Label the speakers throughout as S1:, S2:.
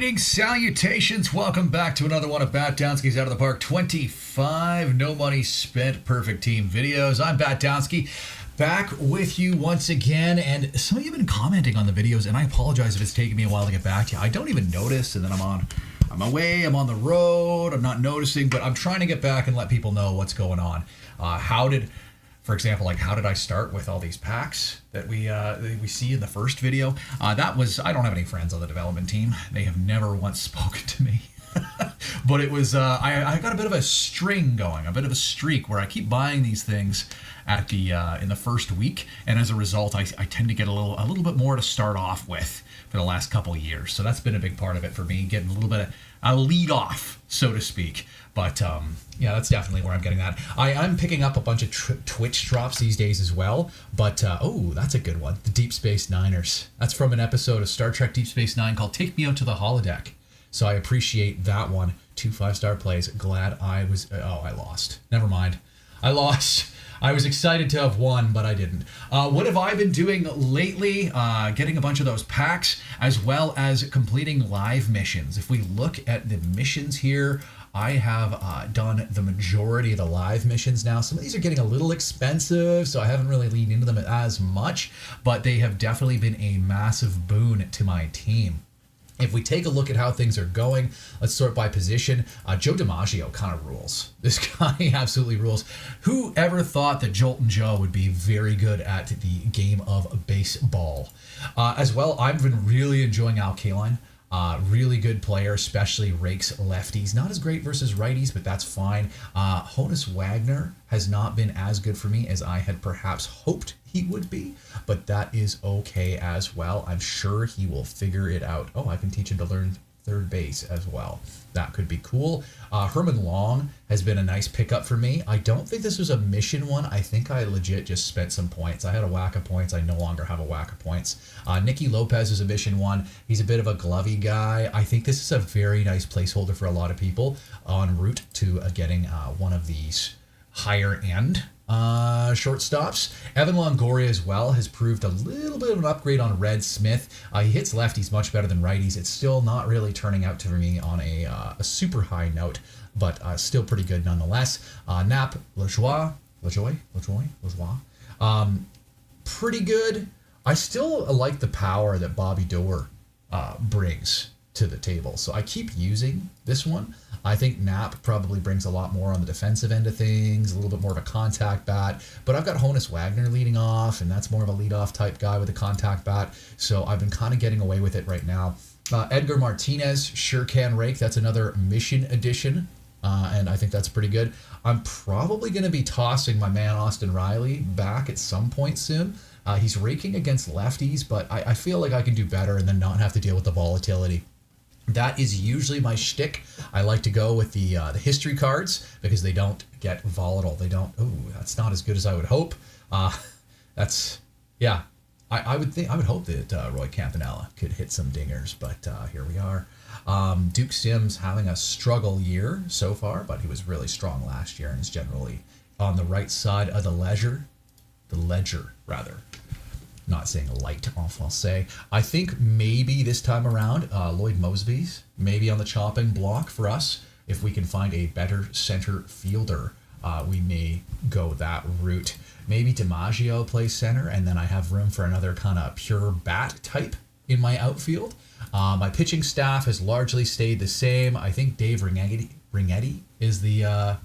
S1: Greetings, salutations, welcome back to another one of Batdownski's Out of the Park 25 No Money Spent Perfect Team videos. I'm Batdownski, back with you once again, and some of you have been commenting on the videos, and I apologize if it's taken me a while to get back to you. I don't even notice, and then I'm away, I'm on the road, I'm not noticing, but I'm trying to get back and let people know what's going on. For example, how did I start with all these packs that we see in the first video? I don't have any friends on the development team. They have never once spoken to me. But it was, I got a bit of a string going, a bit of a streak where I keep buying these things at in the first week. And as a result, I tend to get a little bit more to start off with for the last couple of years. So that's been a big part of it for me, getting a little bit of a lead off, so to speak. But yeah, that's definitely where I'm getting that. I'm picking up a bunch of Twitch drops these days as well. But, oh, that's a good one. The Deep Space Niners. That's from an episode of Star Trek Deep Space Nine called Take Me Out to the Holodeck. So I appreciate that one. 2 5-star plays. Glad I was... Oh, I lost. Never mind. I lost. I was excited to have won, but I didn't. What have I been doing lately? Getting a bunch of those packs, as well as completing live missions. If we look at the missions here, I have done the majority of the live missions now. Some of these are getting a little expensive, so I haven't really leaned into them as much, but they have definitely been a massive boon to my team. If we take a look at how things are going, let's sort by position. Joe DiMaggio kind of rules. This guy absolutely rules. Who ever thought that Joltin' Joe would be very good at the game of baseball? As well, I've been really enjoying Al Kaline. Really good player, especially rakes lefties. Not as great versus righties, but that's fine. Honus Wagner has not been as good for me as I had perhaps hoped he would be, but that is okay as well. I'm sure he will figure it out. Oh, I can teach him to learn third base as well. That could be cool. Herman Long has been a nice pickup for me. I don't think this was a mission one. I think I legit just spent some points. I had a whack of points. I no longer have a whack of points. Nicky Lopez is a mission one. He's a bit of a glovey guy. I think this is a very nice placeholder for a lot of people en route to getting one of these higher end shortstops. Evan Longoria as well has proved a little bit of an upgrade on Red Smith. He hits lefties much better than righties. It's still not really turning out for me on a super high note, but still pretty good nonetheless. Nap Lajoie, pretty good. I still like the power that Bobby Doerr brings to the table, so I keep using this one. I think Knapp probably brings a lot more on the defensive end of things, a little bit more of a contact bat, but I've got Honus Wagner leading off, and that's more of a leadoff type guy with a contact bat, so I've been kind of getting away with it right now. Edgar Martinez sure can rake. That's another mission edition, and I think that's pretty good. I'm probably going to be tossing my man Austin Riley back at some point soon. He's raking against lefties, but I feel like I can do better and then not have to deal with the volatility. That is usually my shtick. I like to go with the history cards because they don't get volatile. They don't. Oh, that's not as good as I would hope. Yeah. I would hope that Roy Campanella could hit some dingers, but here we are. Duke Sims having a struggle year so far, but he was really strong last year and is generally on the right side of the ledger. Not saying light off, I'll say. I think maybe this time around, Lloyd Mosby's maybe on the chopping block for us. If we can find a better center fielder, we may go that route. Maybe DiMaggio plays center, and then I have room for another kind of pure bat type in my outfield. My pitching staff has largely stayed the same. I think Dave Righetti is the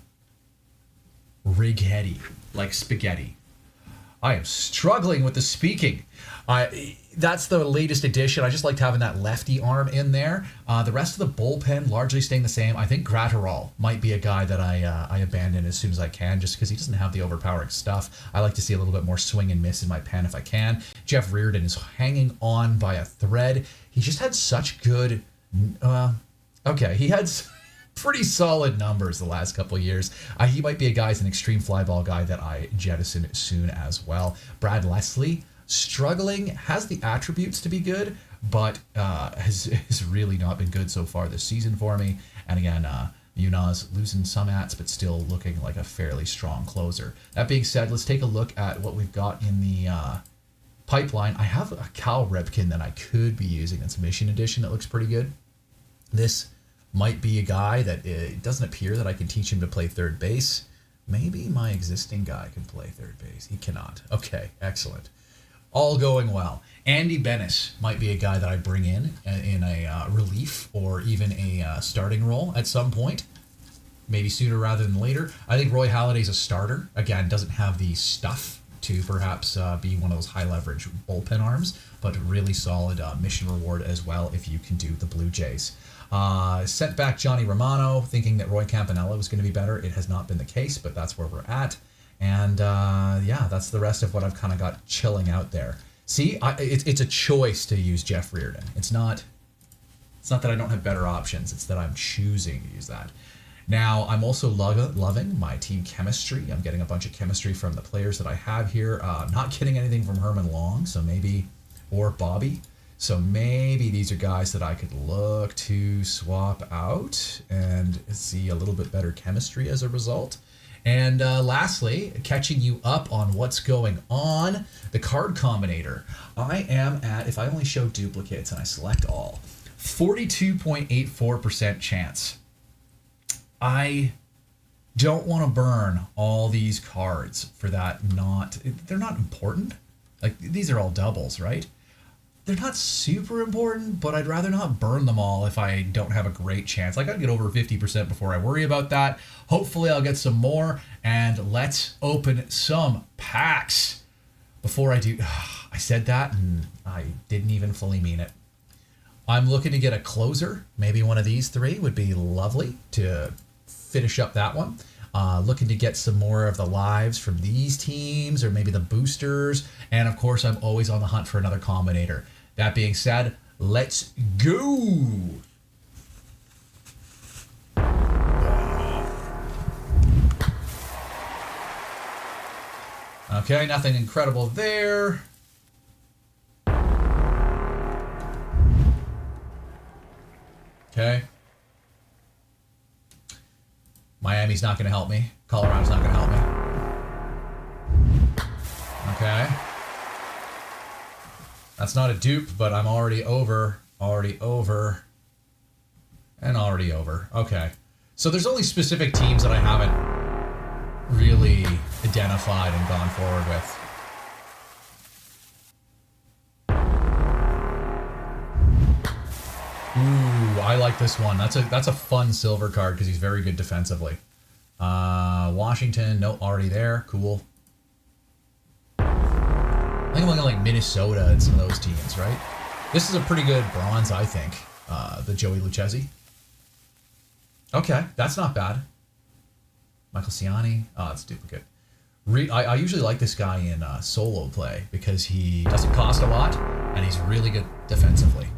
S1: Righetti, like spaghetti. I am struggling with the speaking. That's the latest addition. I just liked having that lefty arm in there. The rest of the bullpen largely staying the same. I think Gratterall might be a guy that I abandon as soon as I can just because he doesn't have the overpowering stuff. I like to see a little bit more swing and miss in my pen if I can. Jeff Reardon is hanging on by a thread. He just had such good... he had... pretty solid numbers the last couple of years. He might be a guy, an extreme fly ball guy that I jettison soon as well. Brad Leslie, struggling, has the attributes to be good, but has really not been good so far this season for me. And again, Munaz losing some ats, but still looking like a fairly strong closer. That being said, let's take a look at what we've got in the pipeline. I have a Cal Ripken that I could be using. It's a mission edition that looks pretty good. This might be a guy that it doesn't appear that I can teach him to play third base. Maybe my existing guy can play third base. He cannot. Okay, excellent. All going well. Andy Bennis might be a guy that I bring in a relief or even a starting role at some point. Maybe sooner rather than later. I think Roy Halladay's a starter. Again, doesn't have the stuff to perhaps be one of those high leverage bullpen arms, but really solid mission reward as well if you can do the Blue Jays. Sent back Johnny Romano, thinking that Roy Campanella was going to be better. It has not been the case, but that's where we're at. And yeah, that's the rest of what I've kind of got chilling out there. See, it's a choice to use Jeff Reardon. It's not that I don't have better options. It's that I'm choosing to use that. Now, I'm also loving my team chemistry. I'm getting a bunch of chemistry from the players that I have here. I'm not getting anything from Herman Long, or Bobby. So maybe these are guys that I could look to swap out and see a little bit better chemistry as a result. And lastly, catching you up on what's going on, the card combinator. I am at, if I only show duplicates and I select all, 42.84% chance. I don't want to burn all these cards for that. They're not important. Like, these are all doubles, right? They're not super important, but I'd rather not burn them all if I don't have a great chance. Like, I'd get over 50% before I worry about that. Hopefully I'll get some more, and let's open some packs. Before I do, I said that and I didn't even fully mean it. I'm looking to get a closer. Maybe one of these three would be lovely to finish up that one. Looking to get some more of the lives from these teams, or maybe the boosters. And of course, I'm always on the hunt for another combinator. That being said, let's go. Okay, nothing incredible there. Okay. Miami's not going to help me. Colorado's not going to help me. Okay. That's not a dupe, but I'm already over, and already over. Okay. So there's only specific teams that I haven't really identified and gone forward with. Ooh, I like this one. That's a fun silver card because he's very good defensively. Washington, no, already there. Cool. I think I'm looking at like Minnesota and some of those teams, right? This is a pretty good bronze, I think. The Joey Lucchesi. Okay, that's not bad. Michael Ciani. Oh, it's a duplicate. I usually like this guy in solo play because he doesn't cost a lot and he's really good defensively.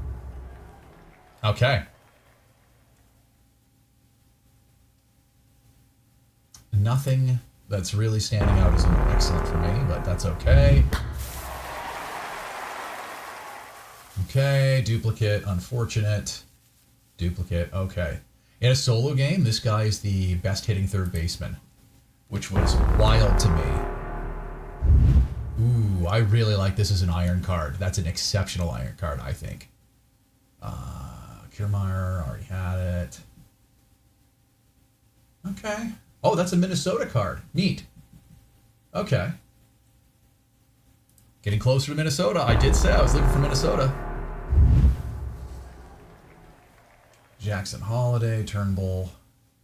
S1: Okay. Nothing that's really standing out as excellent for me, but that's okay. Okay, duplicate, unfortunate. Duplicate, okay. In a solo game, this guy is the best hitting third baseman, which was wild to me. Ooh, I really like this as an iron card. That's an exceptional iron card, I think. Kiermaier, already had it. Okay. Oh, that's a Minnesota card. Neat. Okay. Getting closer to Minnesota. I did say I was looking for Minnesota. Jackson Holiday, Turnbull,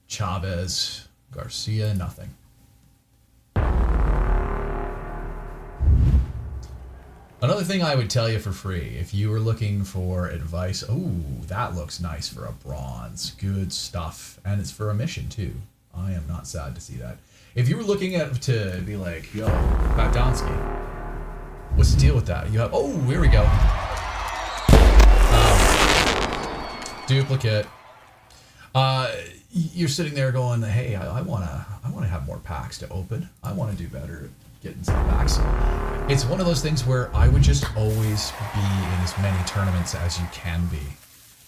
S1: Chavez, Garcia, nothing. Another thing I would tell you for free, if you were looking for advice, ooh, that looks nice for a bronze. Good stuff. And it's for a mission, too. I am not sad to see that. If you were looking at to be like, yo, Batdownski, what's the deal with that? You have, oh, here we go. Duplicate. You're sitting there going, hey, I want to have more packs to open. I want to do better at getting some packs. It's one of those things where I would just always be in as many tournaments as you can be.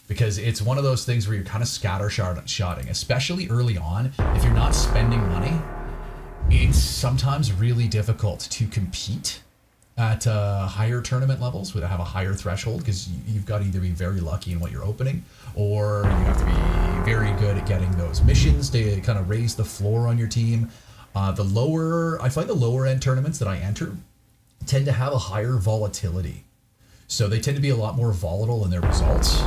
S1: Because it's one of those things where you're kind of scattershotting, especially early on. If you're not spending money, it's sometimes really difficult to compete at higher tournament levels would have a higher threshold, because you've got to either be very lucky in what you're opening, or you have to be very good at getting those missions to kind of raise the floor on your team. I find the lower end tournaments that I enter tend to have a higher volatility. So they tend to be a lot more volatile in their results.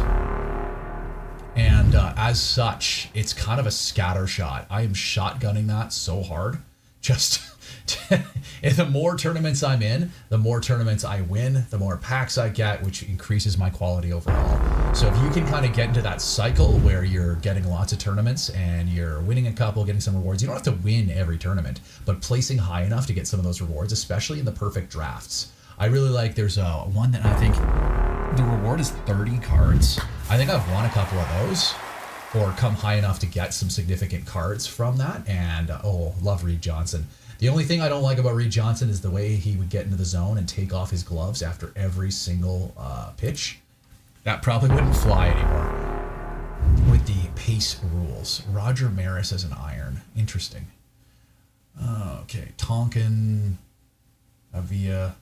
S1: And as such, it's kind of a scatter shot. I am shotgunning that so hard. Just if the more tournaments I'm in, the more tournaments I win, the more packs I get, which increases my quality overall. So if you can kind of get into that cycle where you're getting lots of tournaments and you're winning a couple, getting some rewards, you don't have to win every tournament, but placing high enough to get some of those rewards, especially in the perfect drafts. I really like, there's one that I think the reward is 30 cards. I think I've won a couple of those, or come high enough to get some significant cards from that. And love Reed Johnson. The only thing I don't like about Reed Johnson is the way he would get into the zone and take off his gloves after every single pitch. That probably wouldn't fly anymore with the pace rules. Roger Maris as an iron. Interesting. Okay, Tonkin, Avia.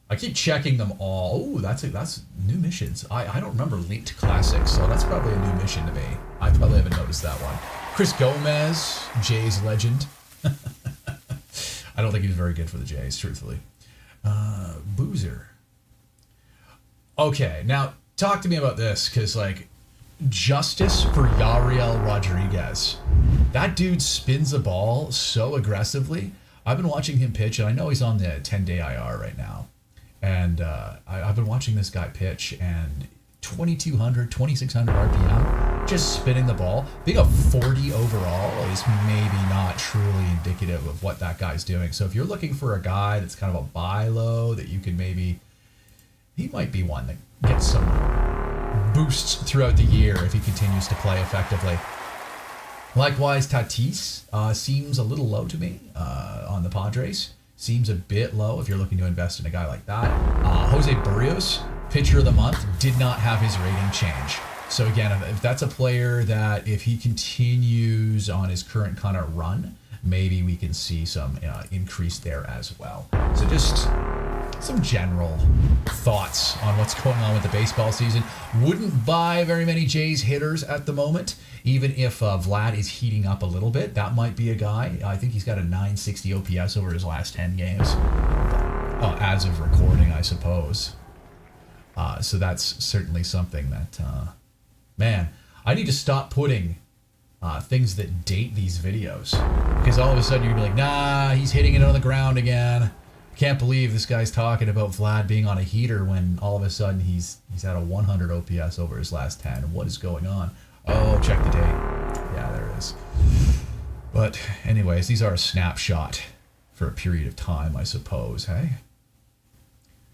S1: I keep checking them all. Oh, that's new missions. I don't remember Linked Classics, so that's probably a new mission to me. I probably haven't noticed that one. Chris Gomez, Jays legend. I don't think he was very good for the Jays, truthfully. Boozer. Okay, now talk to me about this, because like, justice for Yariel Rodriguez. That dude spins a ball so aggressively. I've been watching him pitch, and I know he's on the 10-day IR right now. And I've been watching this guy pitch, and 2,200, 2,600 RPM, just spinning the ball. Being a 40 overall is maybe not truly indicative of what that guy's doing. So if you're looking for a guy that's kind of a buy low that you can maybe, he might be one that gets some boosts throughout the year if he continues to play effectively. Likewise, Tatis seems a little low to me on the Padres. Seems a bit low if you're looking to invest in a guy like that. Jose Barrios, pitcher of the month, did not have his rating change. So again, if that's a player that if he continues on his current kind of run, maybe we can see some increase there as well. So just some general thoughts on what's going on with the baseball season. Wouldn't buy very many Jays hitters at the moment, even if Vlad is heating up a little bit. That might be a guy. I think he's got a 960 OPS over his last 10 games, as of recording, I suppose. So that's certainly something that, man, I need to stop putting things that date these videos, because all of a sudden you're gonna be like, nah, he's hitting it on the ground again. Can't believe this guy's talking about Vlad being on a heater when all of a sudden he's at a 100 OPS over his last 10. What is going on? Oh, check the date. Yeah, there it is. But anyways, these are a snapshot for a period of time, I suppose. Hey,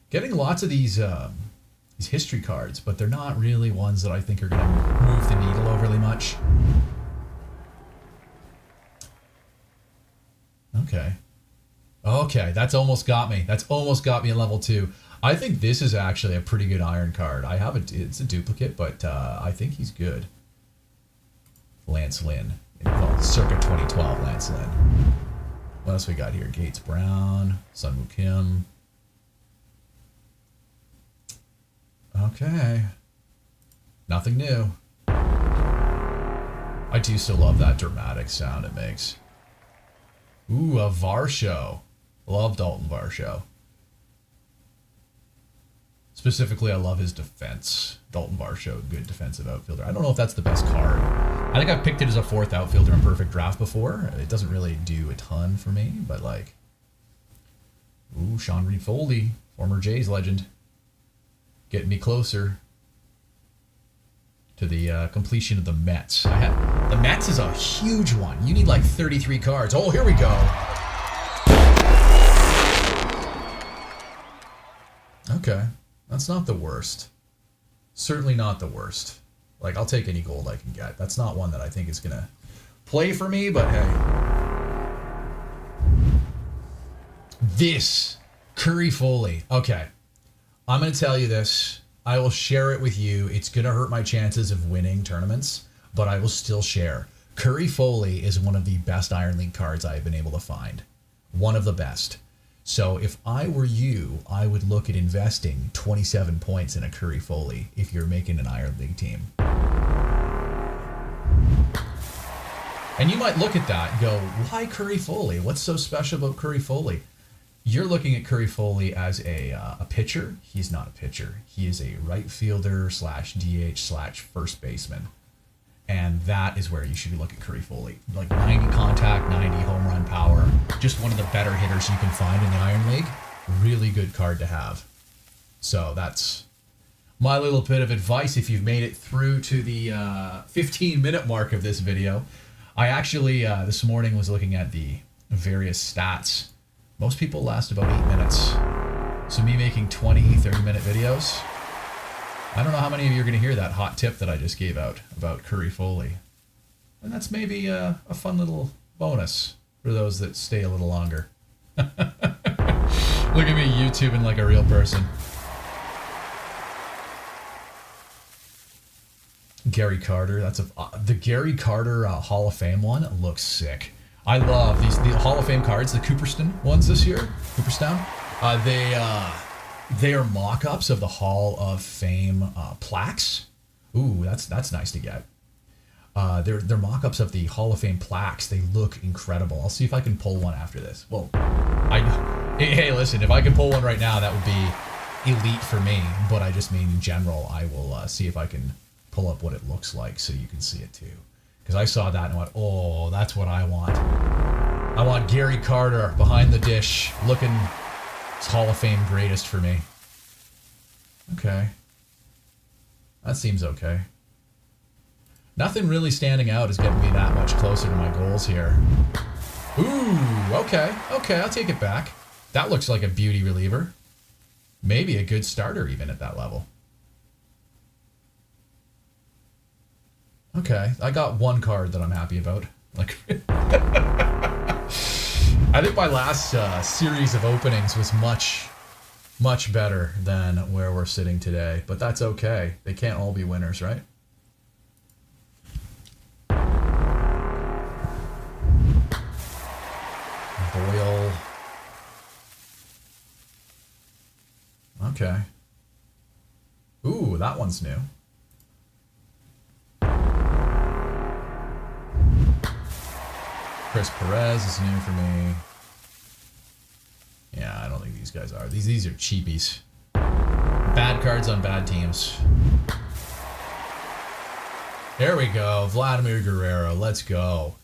S1: getting lots of these history cards, but they're not really ones that I think are going to move the needle overly much. Okay, that's almost got me. That's almost got me at level 2. I think this is actually a pretty good iron card. It's a duplicate, but I think he's good. Lance Lynn. Well, circa 2012 Lance Lynn. What else we got here? Gates Brown, Sunwoo Kim. Okay. Nothing new. I do still love that dramatic sound it makes. Ooh, a Varsho. Love Dalton Varsho. Specifically, I love his defense. Dalton Varsho, good defensive outfielder. I don't know if that's the best card. I think I've picked it as a 4th outfielder in Perfect Draft before. It doesn't really do a ton for me, but like... Ooh, Sean Reed Foley, former Jays legend. Getting me closer to the completion of the Mets. The Mets is a huge one. You need like 33 cards. Oh, here we go. Okay, that's not the worst. Certainly not the worst. Like, I'll take any gold I can get. That's not one that I think is going to play for me, but hey. This, Curry Foley. Okay, I'm going to tell you this. I will share it with you. It's going to hurt my chances of winning tournaments, but I will still share. Curry Foley is one of the best Iron League cards I have been able to find. One of the best. So if I were you, I would look at investing 27 points in a Curry Foley if you're making an Iron League team. And you might look at that and go, why Curry Foley? What's so special about Curry Foley? You're looking at Curry Foley as a pitcher. He's not a pitcher. He is a right fielder / DH / first baseman. And that is where you should look at Curry Foley. Like 90 contact, 90 home run power. Just one of the better hitters you can find in the Iron League. Really good card to have. So that's my little bit of advice if you've made it through to the 15-minute mark of this video. I actually, this morning, was looking at the various stats. Most people last about 8 minutes. So me making 20, 30-minute videos, I don't know how many of you are going to hear that hot tip that I just gave out about Curry Foley. And that's maybe a fun little bonus for those that stay a little longer. Look at me YouTubing like a real person. Gary Carter, that's the Gary Carter Hall of Fame one looks sick. I love the Hall of Fame cards, the Cooperstown ones this year. Cooperstown, they are mock-ups of the Hall of Fame plaques. Ooh, that's nice to get. They're mock-ups of the Hall of Fame plaques. They look incredible. I'll see if I can pull one after this. Well, hey, listen, if I can pull one right now, that would be elite for me. But I just mean in general, I will see if I can pull up what it looks like so you can see it too. Because I saw that and went, oh, that's what I want. I want Gary Carter behind the dish, looking Hall of Fame greatest for me. Okay. That seems okay. Nothing really standing out is getting me that much closer to my goals here. Ooh, okay, I'll take it back. That looks like a beauty reliever. Maybe a good starter even at that level. Okay, I got one card that I'm happy about. Like, I think my last series of openings was much better than where we're sitting today, but that's okay. They can't all be winners, right? Boyle. Okay. Ooh, that one's new. Chris Perez is new for me. Yeah, I don't think these guys are. These are cheapies. Bad cards on bad teams. There we go. Vladimir Guerrero. Let's go.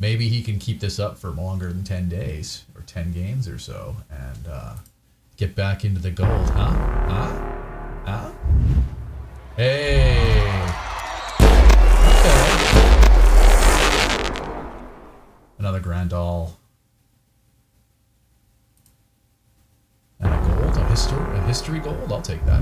S1: Maybe he can keep this up for longer than 10 days or 10 games or so and get back into the gold, huh? Hey. Okay. Another Grandal. And a gold, a history gold. I'll take that.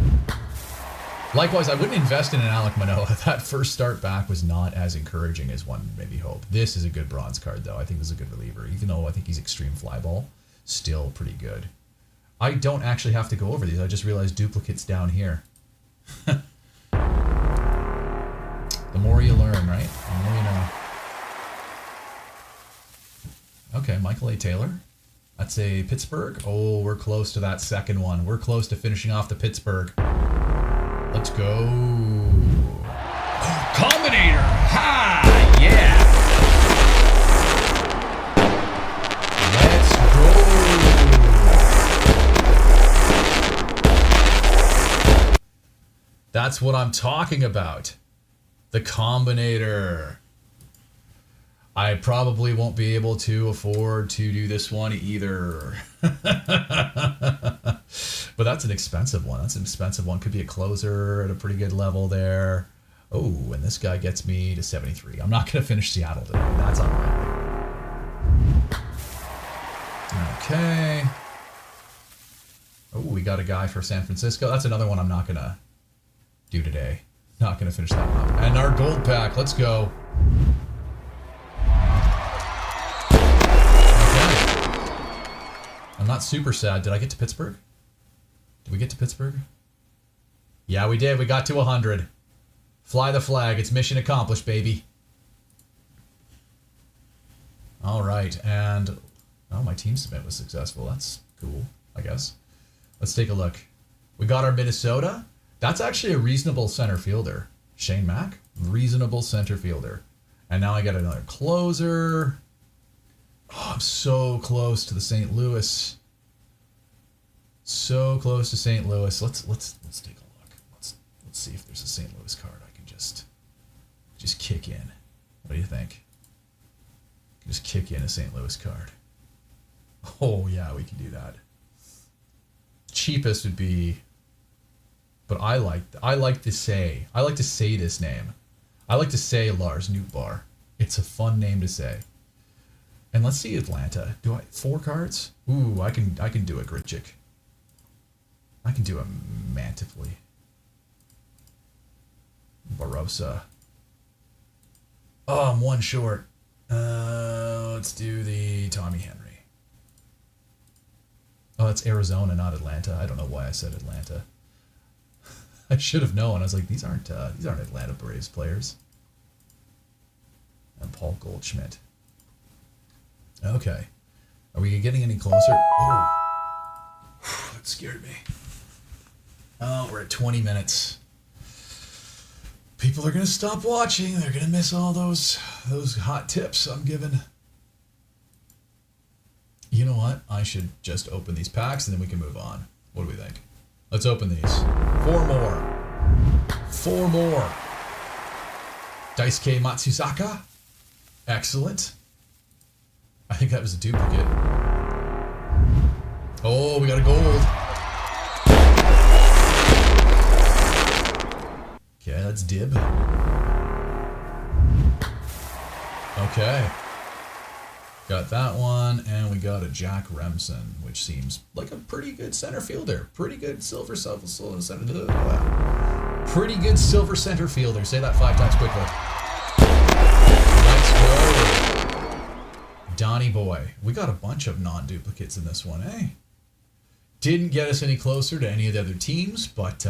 S1: Likewise, I wouldn't invest in an Alek Manoah. That first start back was not as encouraging as one maybe hoped. This is a good bronze card, though. I think this is a good reliever. Even though I think he's extreme fly ball, still pretty good. I don't actually have to go over these. I just realized duplicates down here. The more you learn, right? The more you know. Okay, Michael A. Taylor. That's a Pittsburgh. Oh, we're close to that second one. We're close to finishing off the Pittsburgh. Let's go. Combinator! Ha! Yeah! Let's go! That's what I'm talking about. The Combinator. I probably won't be able to afford to do this one either. But that's an expensive one. That's an expensive one. Could be a closer at a pretty good level there. Oh, and this guy gets me to 73. I'm not going to finish Seattle today. That's unlikely. Okay. Oh, we got a guy for San Francisco. That's another one I'm not going to do today. Not going to finish that one up. And our gold pack. Let's go. I'm not super sad. Did I get to Pittsburgh? Did we get to Pittsburgh? Yeah, we did. We got to 100. Fly the flag. It's mission accomplished, baby. All right. And Oh, my team submit was successful. That's cool, I guess. Let's take a look. We got our Minnesota. That's actually a reasonable center fielder. Shane Mack, reasonable center fielder. And now I got another closer. Oh, I'm so close to the St. Louis. So close to St. Louis. Let's take a look. Let's see if there's a St. Louis card I can just kick in. What do you think? Just kick in a St. Louis card. Oh yeah, we can do that. Cheapest would be, but I like to say this name. I like to say Lars Nootbaar. It's a fun name to say. And let's see Atlanta. Do I 4 cards? Ooh, I can do a Gritchick. I can do a Mantifly. Barossa. Oh, I'm 1 short. Let's do the Tommy Henry. Oh, that's Arizona, not Atlanta. I don't know why I said Atlanta. I should have known. I was like, these aren't Atlanta Braves players. And Paul Goldschmidt. Okay. Are we getting any closer? Oh, that scared me. Oh, we're at 20 minutes. People are going to stop watching. They're going to miss all those hot tips I'm giving. You know what? I should just open these packs and then we can move on. What do we think? Let's open these. 4 more. 4 more. Daisuke Matsuzaka. Excellent. I think that was a duplicate. Oh, we got a gold. Okay, that's Dib. Okay. Got that one, and we got a Jack Remsen, which seems like a pretty good center fielder. Pretty good silver center. Pretty good silver center fielder. Say that 5 times quickly. Let's go. Donnie Boy. We got a bunch of non-duplicates in this one, eh? Didn't get us any closer to any of the other teams, but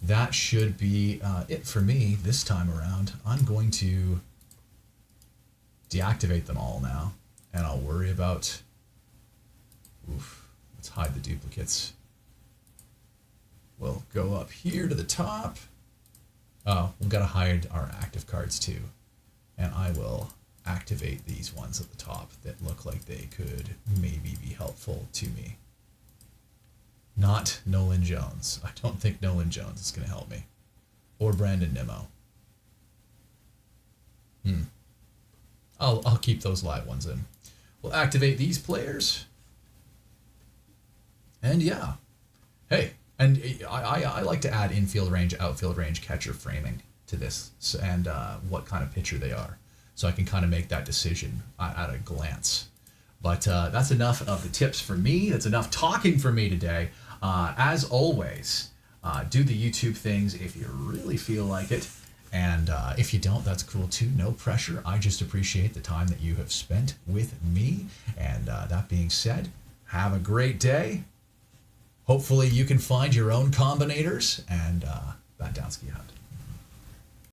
S1: that should be it for me this time around. I'm going to deactivate them all now, and I'll worry about... Oof. Let's hide the duplicates. We'll go up here to the top. Oh, we've got to hide our active cards too. And I will activate these ones at the top that look like they could maybe be helpful to me. Not Nolan Jones. I don't think Nolan Jones is going to help me. Or Brandon Nimmo. I'll keep those live ones in. We'll activate these players. And yeah. Hey, and I like to add infield range, outfield range, catcher framing to this, and what kind of pitcher they are. So I can kind of make that decision at a glance. But that's enough of the tips for me. That's enough talking for me today. As always, do the YouTube things if you really feel like it. And if you don't, that's cool too. No pressure. I just appreciate the time that you have spent with me. And that being said, have a great day. Hopefully you can find your own combinators. And Batdownski out.